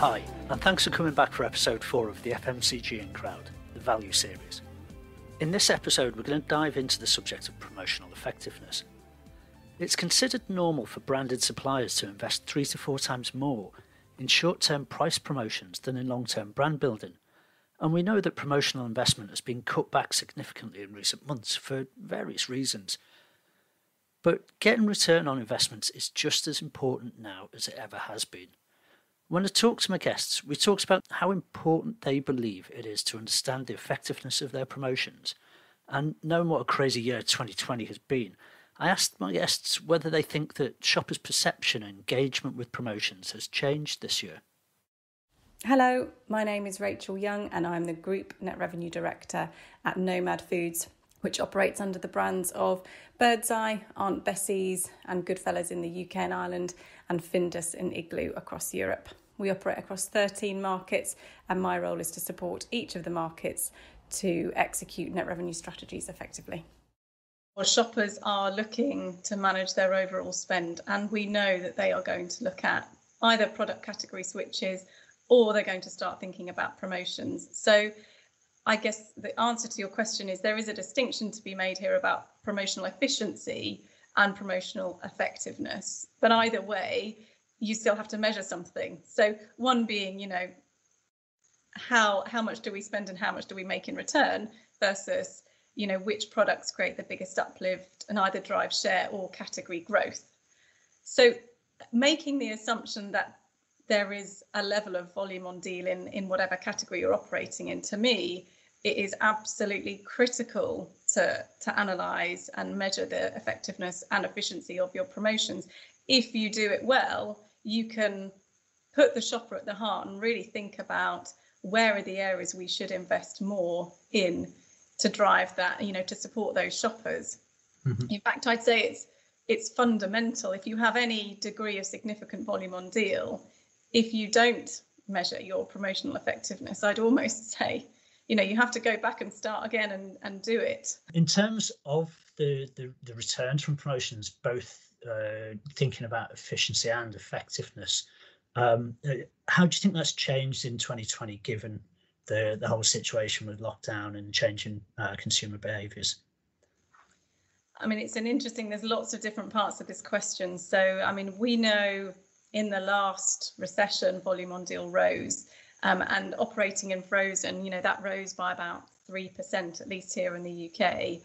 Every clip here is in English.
Hi, and thanks for coming back for episode 4 of the FMCG and Crowd, the Value series. In this episode, we're going to dive into the subject of promotional effectiveness. It's considered normal for branded suppliers to invest 3 to 4 times more in short-term price promotions than in long-term brand building, and we know that promotional investment has been cut back significantly in recent months for various reasons. But getting return on investments is just as important now as it ever has been. When I talk to my guests, we talked about how important they believe it is to understand the effectiveness of their promotions. And knowing what a crazy year 2020 has been, I asked my guests whether they think that shoppers' perception and engagement with promotions has changed this year. Hello, my name is Rachel Young and I'm the Group Net Revenue Director at Nomad Foods, which operates under the brands of Birdseye, Aunt Bessie's and Goodfellas in the UK and Ireland and Findus and Igloo across Europe. We operate across 13 markets and my role is to support each of the markets to execute net revenue strategies effectively. Well, shoppers are looking to manage their overall spend, and we know that they are going to look at either product category switches or they're going to start thinking about promotions. So I guess the answer to your question is there is a distinction to be made here about promotional efficiency and promotional effectiveness. But either way, you still have to measure something. So one being, how much do we spend and how much do we make in return versus, which products create the biggest uplift and either drive share or category growth. So making the assumption that there is a level of volume on deal in whatever category you're operating in, to me, it is absolutely critical to analyse and measure the effectiveness and efficiency of your promotions. If you do it well, you can put the shopper at the heart and really think about where are the areas we should invest more in to drive that, to support those shoppers. Mm-hmm. In fact, I'd say it's fundamental. If you have any degree of significant volume on deal, if you don't measure your promotional effectiveness, I'd almost say, you have to go back and start again and do it. In terms of the returns from promotions, both thinking about efficiency and effectiveness, how do you think that's changed in 2020, given the whole situation with lockdown and changing consumer behaviours? I mean, there's lots of different parts of this question. So, we know in the last recession, volume on deal rose, and operating in frozen, that rose by about 3%, at least here in the UK.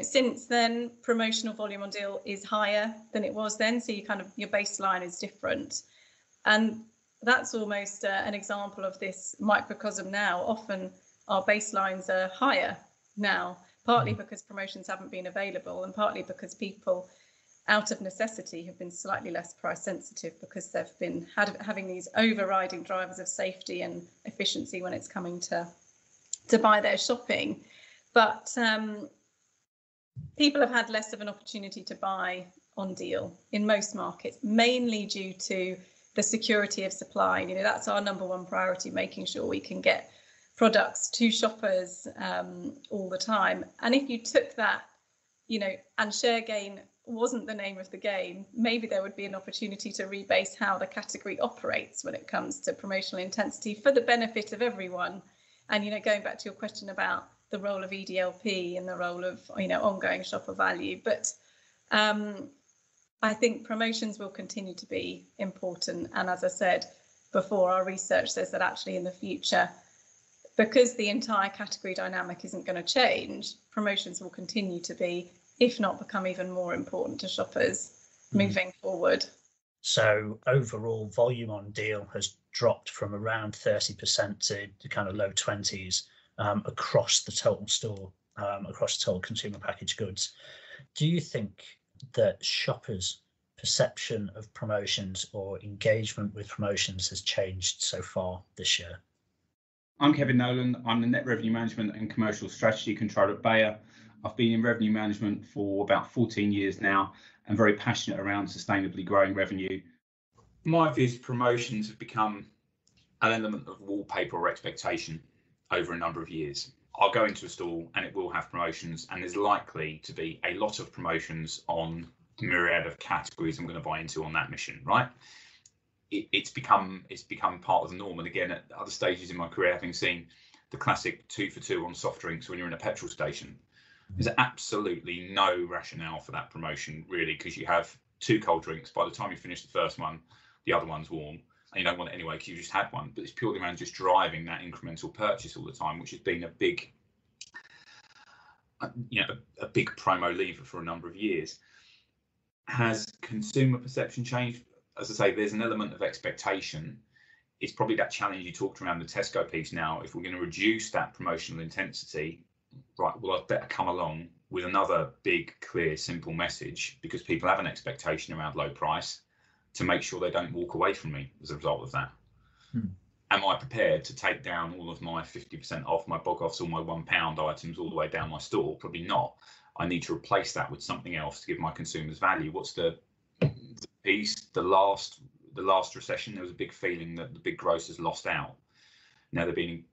Since then, promotional volume on deal is higher than it was then. So your baseline is different. And that's almost an example of this microcosm now. Often our baselines are higher now, partly because promotions haven't been available and partly because people out of necessity have been slightly less price sensitive because they've been having these overriding drivers of safety and efficiency when it's coming to buy their shopping. But people have had less of an opportunity to buy on deal in most markets, mainly due to the security of supply. That's our number one priority, making sure we can get products to shoppers all the time. And if you took that, and share gain wasn't the name of the game, maybe there would be an opportunity to rebase how the category operates when it comes to promotional intensity for the benefit of everyone. And, going back to your question about the role of EDLP and the role of, ongoing shopper value. But I think promotions will continue to be important. And as I said before, our research says that actually in the future, because the entire category dynamic isn't going to change, promotions will continue to be, if not become even more important to shoppers moving forward. So overall volume on deal has dropped from around 30% to kind of low 20s across the total store, across total consumer packaged goods. Do you think that shoppers' perception of promotions or engagement with promotions has changed so far this year? I'm Kevin Nolan. I'm the Net Revenue Management and Commercial Strategy Controller at Bayer. I've been in revenue management for about 14 years now and very passionate around sustainably growing revenue. My view is promotions have become an element of wallpaper or expectation over a number of years. I'll go into a store and it will have promotions, and there's likely to be a lot of promotions on a myriad of categories I'm going to buy into on that mission, right? it's become part of the norm. And again, at other stages in my career, having seen the classic 2 for 2 on soft drinks when you're in a petrol station, there's absolutely no rationale for that promotion, really, because you have 2 cold drinks. By the time you finish the first one, the other one's warm, and you don't want it anyway because you just had one. But it's purely around just driving that incremental purchase all the time, which has been a big, a big promo lever for a number of years. Has consumer perception changed? As I say, there's an element of expectation. It's probably that challenge you talked around the Tesco piece now. If we're going to reduce that promotional intensity, right, well, I'd better come along with another big, clear, simple message, because people have an expectation around low price, to make sure they don't walk away from me as a result of that. Am I prepared to take down all of my 50% off, my bog offs, all my £1 items all the way down my store? Probably not. I need to replace that with something else to give my consumers value. What's the piece? The last recession, there was a big feeling that the big grocers lost out. Now they're being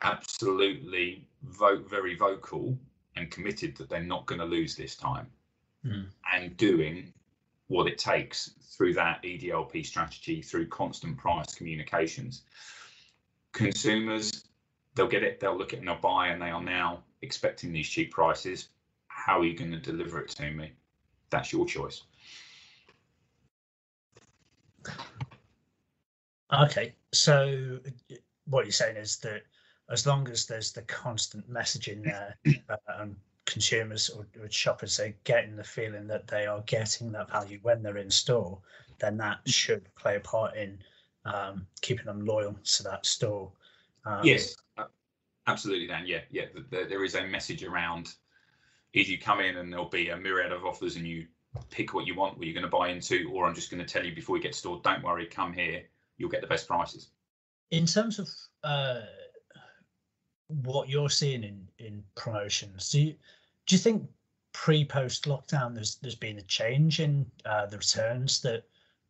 absolutely very vocal and committed that they're not going to lose this time, and doing what it takes through that EDLP strategy, through constant price communications. Consumers, they'll get it, they'll look at it and they'll buy, and they are now expecting these cheap prices. How are you going to deliver it to me? That's your choice. Okay, so what you're saying is that as long as there's the constant messaging there, and consumers or shoppers are getting the feeling that they are getting that value when they're in store, then that should play a part in keeping them loyal to that store. Yes, absolutely, Dan. Yeah. There is a message around, either you come in and there'll be a myriad of offers and you pick what you want, what you're going to buy into, or I'm just going to tell you before you get to store, don't worry, come here, you'll get the best prices. In terms of what you're seeing in promotions, do you think pre-post lockdown there's been a change in the returns that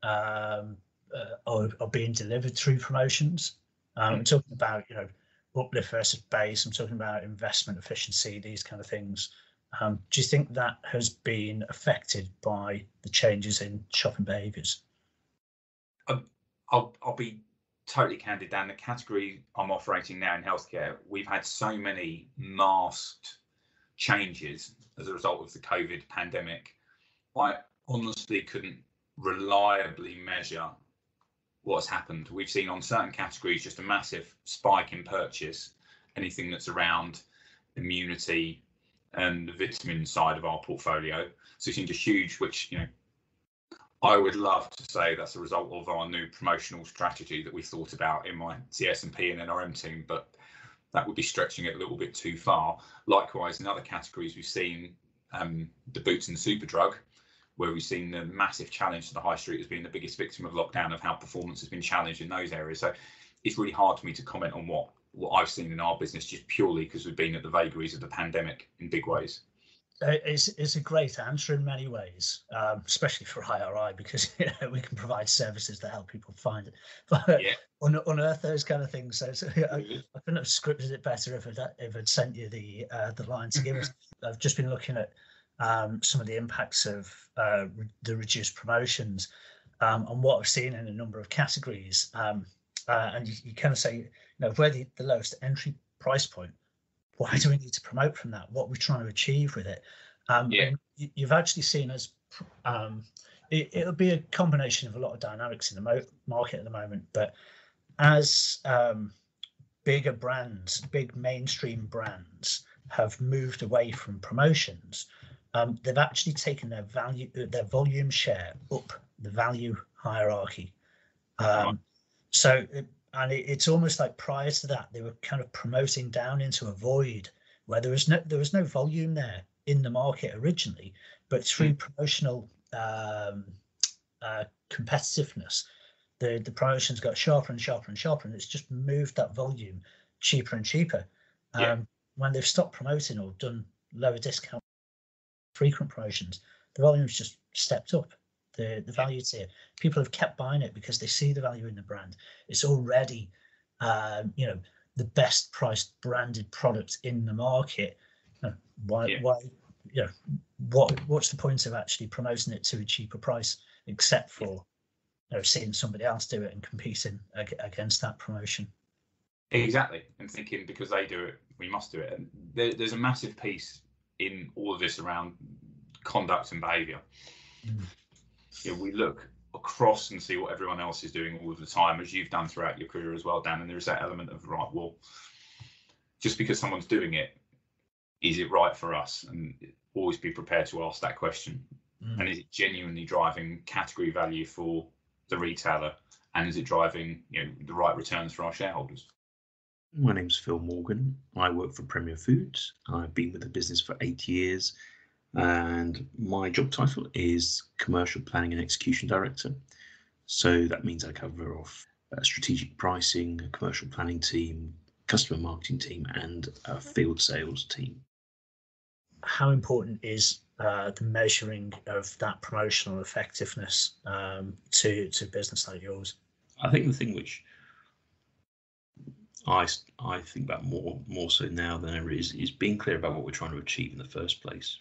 are being delivered through promotions? I'm talking about uplift versus base. I'm talking about investment efficiency, these kind of things. Do you think that has been affected by the changes in shopping behaviours? I'll be totally candid, Dan. The category I'm operating now in healthcare, we've had so many masked changes as a result of the COVID pandemic. I honestly couldn't reliably measure what's happened. We've seen on certain categories just a massive spike in purchase, anything that's around immunity and the vitamin side of our portfolio. So we've seen just huge, which I would love to say that's a result of our new promotional strategy that we thought about in my CS&P and NRM team, but that would be stretching it a little bit too far. Likewise, in other categories, we've seen the boots and Superdrug, where we've seen the massive challenge to the high street as being the biggest victim of lockdown, of how performance has been challenged in those areas. So it's really hard for me to comment on what I've seen in our business, just purely because we've been at the vagaries of the pandemic in big ways. It's a great answer in many ways, especially for IRI, because we can provide services that help people find it, but unearth those kind of things. So I couldn't have scripted it better if I'd sent you the line to give us. I've just been looking at some of the impacts of the reduced promotions and what I've seen in a number of categories, and you kind of say, where the lowest entry price point. Why do we need to promote from that? What we're trying to achieve with it? And you've actually seen us. It'll be a combination of a lot of dynamics in the market at the moment. But as bigger brands, big mainstream brands, have moved away from promotions, they've actually taken their volume share up the value hierarchy. It's almost like prior to that, they were kind of promoting down into a void where there was no volume there in the market originally, but through promotional competitiveness, the promotions got sharper and sharper and sharper, and it's just moved that volume cheaper and cheaper. When they've stopped promoting or done lower discount frequent promotions, the volume's just stepped up. The value tier, people have kept buying it because they see the value in the brand. It's already the best priced branded product in the market. What's the point of actually promoting it to a cheaper price, except for seeing somebody else do it and competing against that promotion. Exactly, and thinking because they do it, we must do it. And there's a massive piece in all of this around conduct and behaviour. We look across and see what everyone else is doing all of the time, as you've done throughout your career as well, Dan. And there's that element of, right, well, just because someone's doing it, is it right for us? And always be prepared to ask that question. And is it genuinely driving category value for the retailer? And is it driving, the right returns for our shareholders? My name's Phil Morgan. I work for Premier Foods. I've been with the business for 8 years, and my job title is Commercial Planning and Execution Director. So that means I cover off strategic pricing, a commercial planning team, customer marketing team, and a field sales team. How important is the measuring of that promotional effectiveness to a business like yours? I think the thing which I think about more so now than ever is being clear about what we're trying to achieve in the first place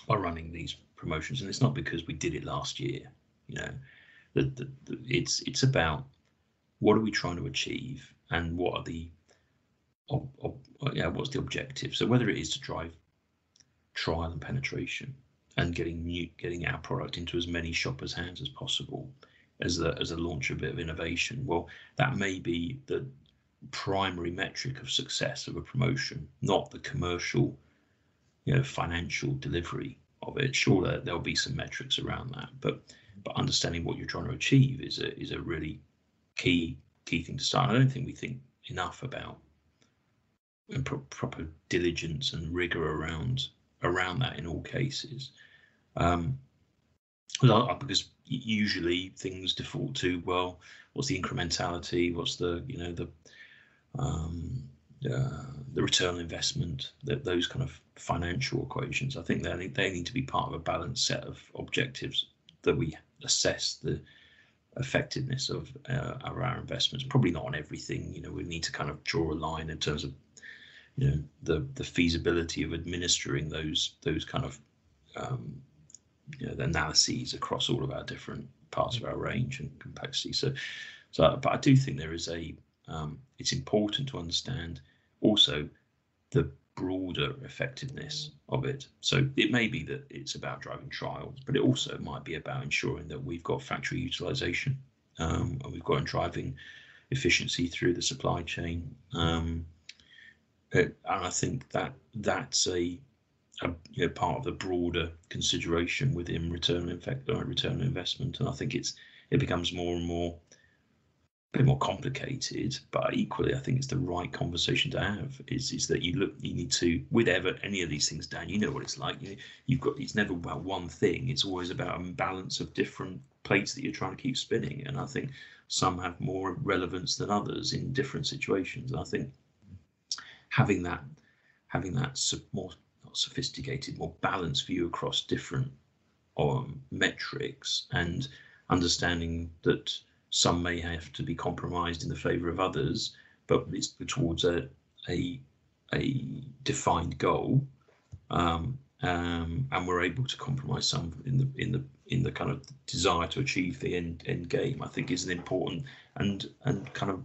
by running these promotions. And it's not because we did it last year, it's about what are we trying to achieve and what are the what's the objective. So whether it is to drive trial and penetration and getting our product into as many shoppers' hands as possible as a launch of a bit of innovation, well, that may be the primary metric of success of a promotion, not the commercial, financial delivery of it. Sure, there'll be some metrics around that, but understanding what you're trying to achieve is a really key thing to start. I don't think we think enough about proper diligence and rigor around that in all cases, because usually things default to, well, what's the incrementality, what's the return on investment, those kind of financial equations. I think they need to be part of a balanced set of objectives that we assess the effectiveness of our investments. Probably not on everything. We need to kind of draw a line in terms of the feasibility of administering those kind of the analyses across all of our different parts of our range and complexity. So but I do think there is it's important to understand also the broader effectiveness of it. So it may be that it's about driving trials, but it also might be about ensuring that we've got factory utilization and we've got driving efficiency through the supply chain. And I think that's a part of the broader consideration within return on investment. And I think it becomes more and more a bit more complicated, but equally I think it's the right conversation to have. Is that you need to, with any of these things, Dan, you know what it's like. It's never about one thing. It's always about a balance of different plates that you're trying to keep spinning. And I think some have more relevance than others in different situations. And I think having that more not sophisticated, more balanced view across different metrics and understanding that some may have to be compromised in the favour of others, but it's towards a defined goal, and we're able to compromise some in the kind of desire to achieve the end game. I think is an important and kind of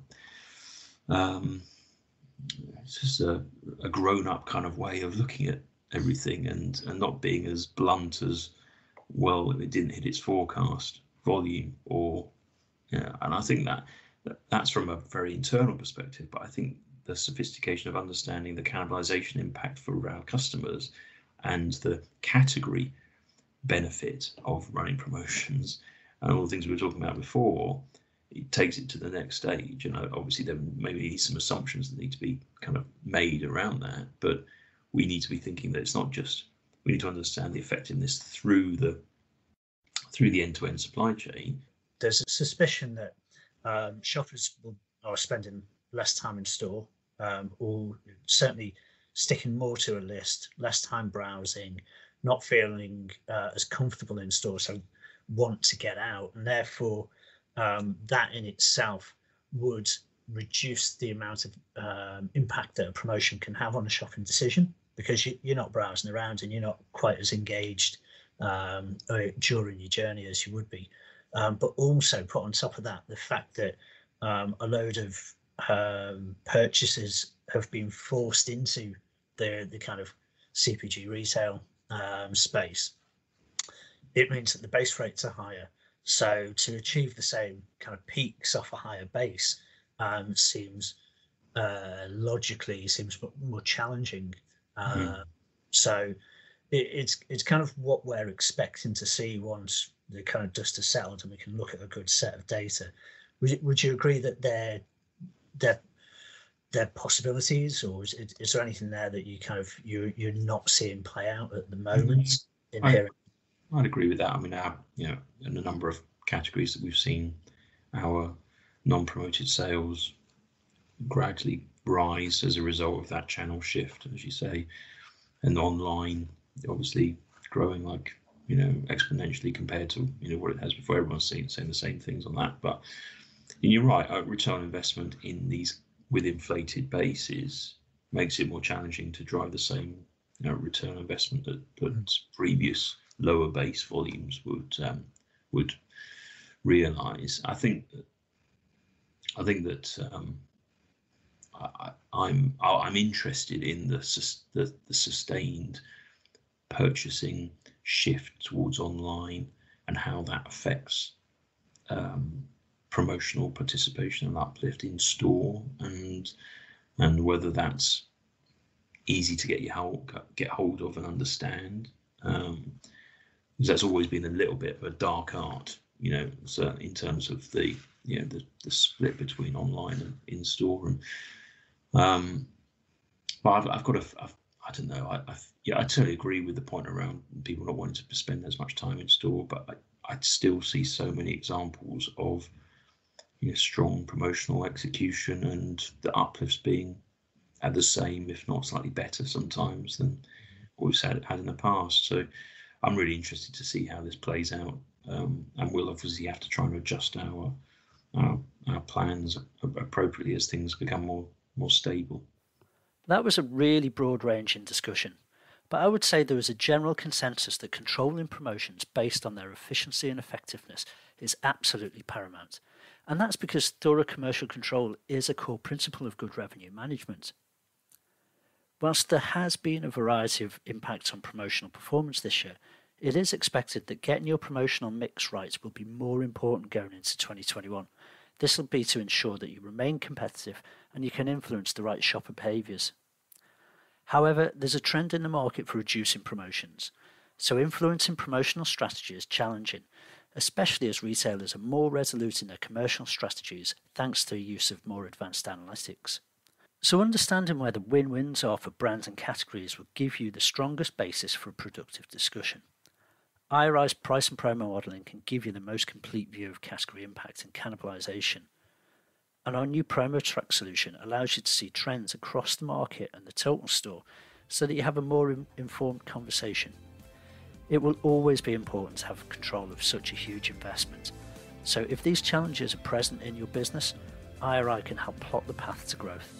it's just a grown-up kind of way of looking at everything and not being as blunt as, well, it didn't hit its forecast volume or. And I think that's from a very internal perspective, but I think the sophistication of understanding the cannibalization impact for our customers and the category benefit of running promotions and all the things we were talking about before, it takes it to the next stage. And obviously there may be some assumptions that need to be kind of made around that, but we need to be thinking that it's not just, we need to understand the effectiveness through the end-to-end supply chain. There's a suspicion that shoppers are spending less time in store, or certainly sticking more to a list, less time browsing, not feeling as comfortable in store, so want to get out. And therefore, that in itself would reduce the amount of impact that a promotion can have on a shopping decision, because you're not browsing around and you're not quite as engaged during your journey as you would be. but also put on top of that the fact that a load of purchases have been forced into the kind of CPG retail space. It means that the base rates are higher. So to achieve the same kind of peaks off a higher base seems logically more challenging. So it's kind of what we're expecting to see once the kind of dust has settled and we can look at a good set of data. Would you agree that they're possibilities, or is there anything there that you're not seeing play out at the moment? I'd agree with that. I mean, in a number of categories that we've seen, our non-promoted sales gradually rise as a result of that channel shift, as you say, and online obviously growing like exponentially compared to what it has before. Everyone's saying the same things on that, but you're right. Return on investment in these with inflated bases makes it more challenging to drive the same return on investment that previous lower base volumes would realize. I think that I'm interested in the sustained purchasing shift towards online and how that affects promotional participation and uplift in store, and whether that's easy to get hold of and understand. Because that's always been a little bit of a dark art, certainly in terms of the split between online and in store. And but I don't know. I totally agree with the point around people not wanting to spend as much time in store, but I still see so many examples of strong promotional execution and the uplifts being at the same, if not slightly better sometimes than what we've had in the past. So I'm really interested to see how this plays out, and we'll obviously have to try and adjust our plans appropriately as things become more stable. That was a really broad-ranging discussion, but I would say there is a general consensus that controlling promotions based on their efficiency and effectiveness is absolutely paramount, and that's because thorough commercial control is a core principle of good revenue management. Whilst there has been a variety of impacts on promotional performance this year, it is expected that getting your promotional mix right will be more important going into 2021. This will be to ensure that you remain competitive and you can influence the right shopper behaviours. However, there's a trend in the market for reducing promotions, so influencing promotional strategy is challenging, especially as retailers are more resolute in their commercial strategies thanks to the use of more advanced analytics. So understanding where the win-wins are for brands and categories will give you the strongest basis for a productive discussion. IRI's price and promo modelling can give you the most complete view of category impact and cannibalisation. And our new promo track solution allows you to see trends across the market and the total store so that you have a more informed conversation. It will always be important to have control of such a huge investment. So if these challenges are present in your business, IRI can help plot the path to growth.